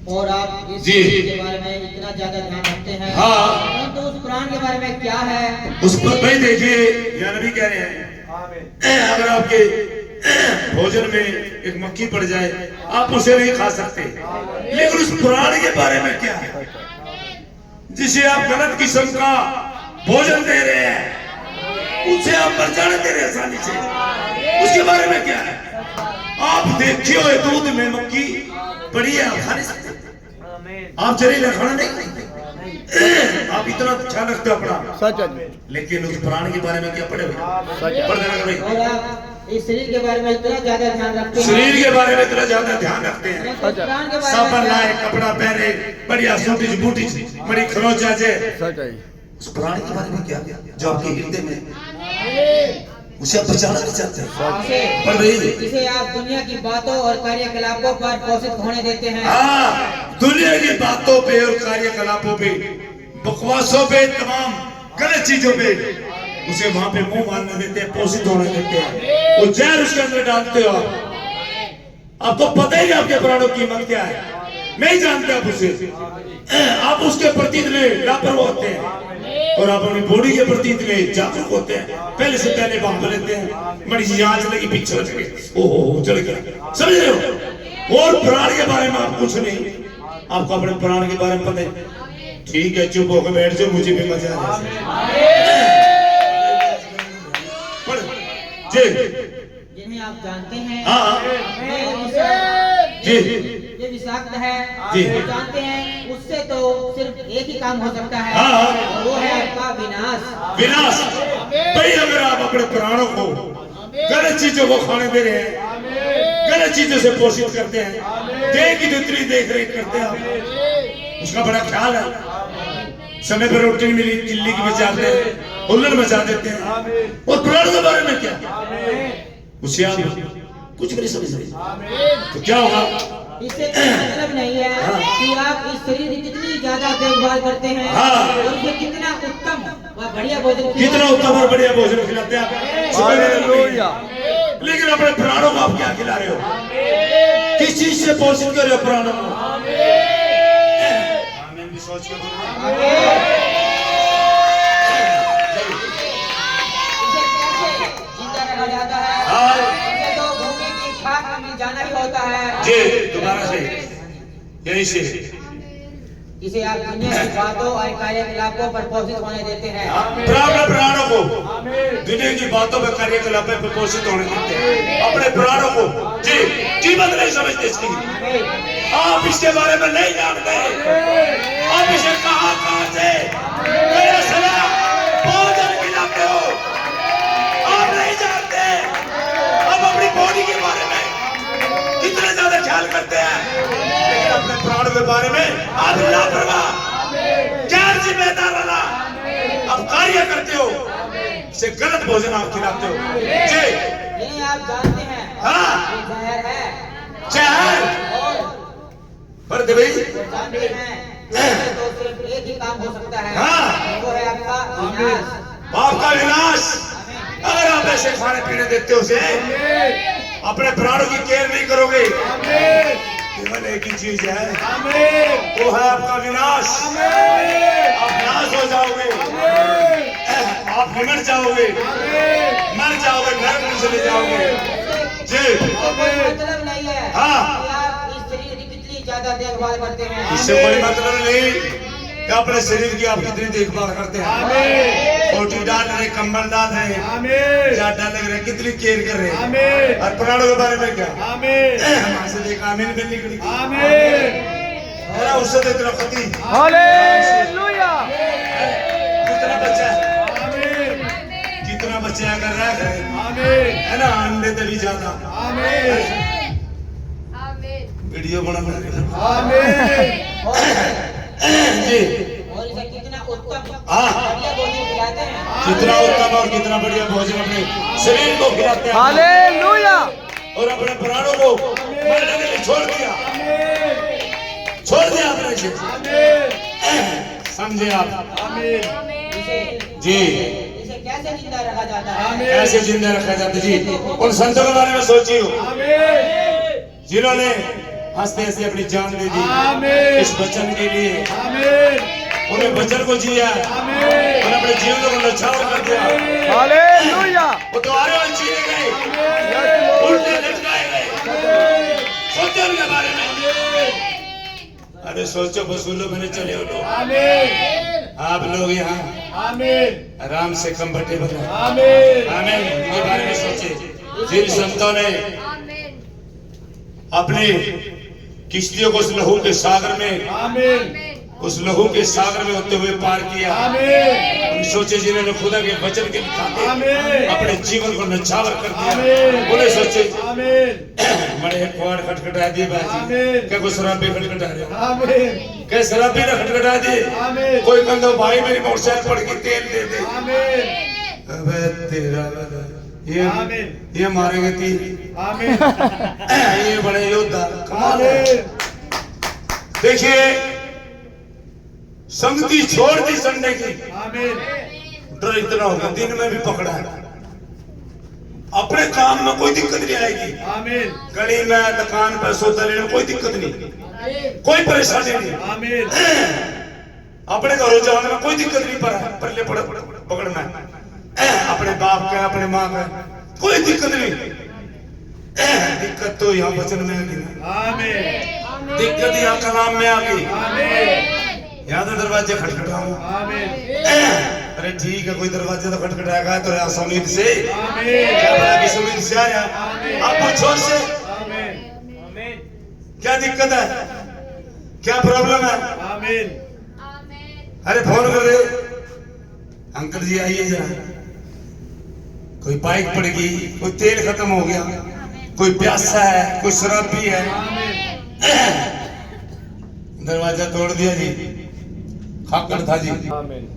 और आप इस जी। के बारे में इतना ज्यादा ध्यान रखते हैं। हाँ। तो उस पुराण के बारे में क्या है? उस पर भाई देखिए, या नबी कह रहे हैं अगर आपके भोजन में एक मक्खी पड़ जाए आप उसे नहीं खा सकते, लेकिन उस पुराण के बारे में क्या है जिसे आप गलत किस्म का भोजन दे रहे हैं, उसे आप मर जाने दे रहे हैं आसानी से, उसके बारे में क्या है? आप देखिए हो दूध में मक्खी पड़ी है, आप खा नहीं सकते, आप जहरीला खाना नहीं खाते, आप इतना अच्छा रखते हो अपना, सच है। लेकिन उस पुराण के बारे में क्या पढ़े हुए? पढ़ देना भाई। और आप इस शरीर के बारे में इतना ज्यादा ध्यान रखते हैं। शरीर के बारे में इतना ज्यादा ध्यान रखते हैं, तो पुराण के बारे में साबन क्या लाए, है? कपड़ा पहने, बढ़िया सूटी बूटी बड़ी खरोचा जे, सच है। उस पुराण के बारे में क्या जो आपके हृदय में उसे आप बचाना नहीं चाहते? पर भाई जिसे आप दुनिया की बातों और कार्यकलापों पर पोषित होने देते हैं। हाँ, दुनिया की बातों पे और कार्यकलापों पे, बकवासों पे, तमाम गलत चीजों पे उसे वहां पे मुंह मारने देते हैं, पोषित होने देते हैं, वो जहर उसके अंदर डालते हो आपको पता ही नहीं आपके प्राणों की कीमत क्या है, नहीं जानते आप उसे, आप उसके प्रति इतने लापरवाह होते हैं और आप अपनी बॉडी के प्रति इतने जागरूक होते हैं, पहले से पहले भाग लेते हैं, बड़ी सी आंच लगी पीछे चल गए, ओहो चल गया, समझ रहे हो? और प्राण के बारे में आप कुछ नहीं, आपको अपने प्राण के बारे में पता है, ठीक है चुप होकर बैठ जाओ, मुझे भी मजा आ रहा है। जी जिन्हें आप जानते हैं। हाँ जी ये विषाक्त है, जी। वो जानते हैं, उससे तो सिर्फ एक ही काम हो सकता है, हाँ। और वो है आपका विनाश। विनाश। भाई अगर आप अपने प्राणों को गलत चीजों को खाने दे रहे हैं, गलत चीजों से पोषित करते हैं, देह की जितनी देख रेख करते हैं आप, उसका बड़ा ख्याल है, समय पर रोटी मिली चिल्ली की बचा देते हैं, हुल्लड़ मचा देते हैं, और प्राण के बारे में क्या उससे आप कुछ भी नहीं समझ रहे, तो क्या होगा? इससे कोई मतलब नहीं है कि आप इस शरीर की कितनी ज्यादा देखभाल करते हैं, हाँ। और उसे कितना उत्तम व बढ़िया भोजन कितना उत्तम और बढ़िया भोजन खिलाते हैं आप, हालेलुया। लेकिन अपने प्राणों को आप क्या खिला रहे हो? किस चीज से पोषित कर रहे हो प्राणों को? आमीन भी सोच के बोलो। इसे कैसे जिंदा रखा जाता है? हाँ। इसे तो भूमि की खाक में मिल जाना ही होता है। जी दोबारा से यही से इसे आप दुनिया की बातों और कार्यकलापों पर पोषित होने देते हैं। अपने प्राणों को दुनिया की बातों पर कार्यकलापों पर पोषित होने देते हैं, अपने प्राणों को जी कीमत नहीं समझते इसकी, आप इसके बारे में नहीं जानते, आप इसे कहां से मेरे सलाह भोजन खिलाते हो, आप नहीं जानते, आप अपनी बॉडी के बारे में कितने ज्यादा ख्याल करते हैं, लेकिन अपने प्राण के बारे में आप लापरवाह, गैर जिम्मेदार वाला आप कार्य करते हो, इसे गलत भोजन आप खिलाते हो। जी ये आप जानते हैं, हाँ। ये जहर है, जहर और पर भाई जानते हैं इससे तो सिर्फ एक ही काम हो सकता है, हाँ। वो है आपका विनाश। बाप का विनाश। अगर आप ऐसे खाने पीने देते हो उसे, अपने प्राणों की केयर नहीं करोगे, केवल एक ही चीज है, वो है आपका विनाश, आप नाश हो जाओगे, आप निमट जाओगे, मर जाओगे, नरक में चले जाओगे। जी कोई मतलब नहीं है हाँ। कि आप इस शरीर की कितनी ज्यादा देखभाल करते हैं। इससे कोई मतलब नहीं कि अपने शरीर की आप कितनी देखभाल करते हैं, कोटी डाल रहे, कंबल डाल रहे, चाटा लग रहे, कितनी केयर कर रहे हैं, और प्राणों के बारे में क्या हमारे से देखा आमीन भी निकली, उससे तो इतना पति हालेलुया। कितना बच्चा है, कितना बच्चे अगर रह गए है ना, अंडे तभी ज्यादा वीडियो बना बना जी और इसे कितना उत्तम हाँ। बढ़िया भोजन खिलाते हैं। कितना उत्तम और कितना बढ़िया भोजन अपने शरीर को खिलाते हैं, हालेलुया। और अपने प्राणों को मरने के लिए छोड़ दिया आपने इसे, समझे आप? जी इसे कैसे जिंदा रखा जाता है? कैसे जिंदा रखा जाता जी, उन संतों के बारे में सोचिए जिन्होंने हंसते हंसते अपनी जान दे दी आमीन। इस वचन के लिए। आमीन। उन्हें वचन को जिया आमीन। और अपने जीवन को नछावर कर दिया। हालेलुया। वो द्वारों में चीरे गए, यस उल्टे लटकाए गए। सोचो उनके बारे में। अरे सोचो वसूलो मैंने चले हो लोग। आमीन। आप लोग यहाँ आमीन। आराम से कंफर्टेबल है। आमीन। आमीन। इनके बारे में सोचे जिन संतों ने अपनी किश्तियों को उस लहू के सागर में, आमीन। उस लहू के सागर में होते हुए पार किया। आमीन। उन सोचे जिन्होंने खुदा के वचन के खाते आमीन। अपने जीवन को नछावर कर दिया। आमीन। बोले सोचे आमीन। बड़े कुआड़ खटखटा दिए बाजी। आमीन। क्या कोई शराबी खटखटा रहे? आमीन। क्या शराबी ने खटखटा दिए? आमीन। कोई कंधो भाई मेरी मोटरसाइकिल पड़ गई तेल दे दे। आमीन। अबे तेरा वाला आमीन। ये मारेंगे तीर। आमीन। ये बड़े योद्धा कमाल है। आमीन। देखिए संगति छोड़ दी संडे की। आमीन। डर इतना होगा दिन में भी पकड़ा है। अपने काम में कोई दिक्कत नहीं आएगी। आमीन। गली में दुकान पर सौदा लेने में कोई दिक्कत नहीं, कोई परेशानी नहीं। आमीन। अपने घरों जाने में कोई दिक्कत नहीं परले पकड़ना है। अपने बाप का अपने माँ का कोई दिक्कत नहीं। दिक्कत तो यहाँ वचन में आ गई। आमीन। दिक्कत यहाँ कलाम में आ गई। आमीन। यहाँ तो दरवाजे खटखटाओ। आमीन। अरे ठीक है कोई दरवाजे तो खटखटाएगा तो यहाँ उम्मीद से आमीन। क्या बड़ा किस उम्मीद से आया आप पूछो से आमीन। क्या दिक्कत है, क्या प्रॉब्लम है? आमीन। अरे फोन कर दे अंकल जी आइए जरा, कोई बाइक पड़ गई, कोई तेल खत्म हो गया, कोई प्यासा है, कोई शराबी है। दरवाजा तोड़ दिया जी, खाकर था जी। आमीन।